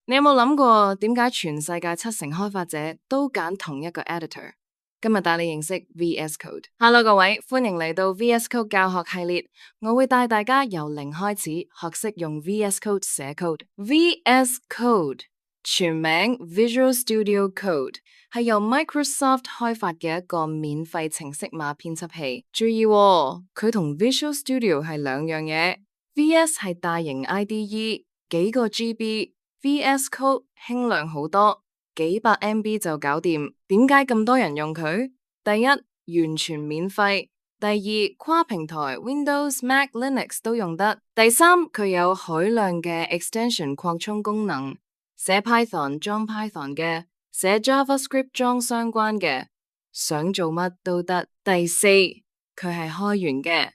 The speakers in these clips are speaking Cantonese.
你有冇諗過點解全世界70%開發者都揀同一個 editor？ 今日帶你認識 VS Code。Hello 各位，歡迎嚟到 VS Code 教學系列。我會帶大家由零開始學識用 VS Code 寫 code。VS Code 全名 Visual Studio Code 係由 Microsoft 開發嘅一個免費程式碼編輯器。注意喎，佢同 Visual Studio 係兩樣嘢。VS 係大型 IDE，幾個 GB。VS Code 輕量好多，幾百 MB 就搞掂。點解咁多人用佢？第一，完全免費；第二，跨平台 Windows、Mac、Linux 都用得；第三，佢有海量嘅 extension 擴充功能，寫 Python 裝 Python 嘅，寫 JavaScript 裝相關嘅，想做乜都得。第四，佢係開源嘅，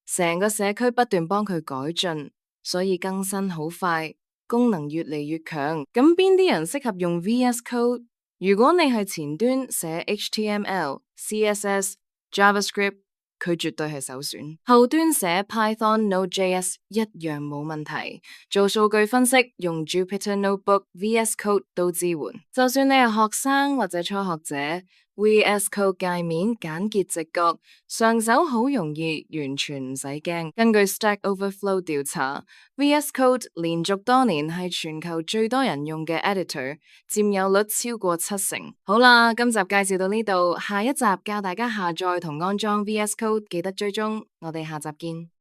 成個社區不斷幫佢改進，所以更新好快。功能越嚟越強，咁邊啲人適合用 VS Code？ 如果你係前端寫 HTML、CSS、JavaScript， 佢絕對係首選。後端寫 Python、Node.js 一樣冇問題。做數據分析用 Jupyter Notebook、VS Code 都支援。就算你係學生或者初學者，VS Code 界面簡潔直覺，上手好容易，完全唔使驚。根據 Stack Overflow 調查，VS Code 連續多年係全球最多人用嘅 editor， 佔有率超過70%。好啦，今集介紹到呢度，下一集教大家下載同安裝 VS Code，記得追蹤，我哋下集見。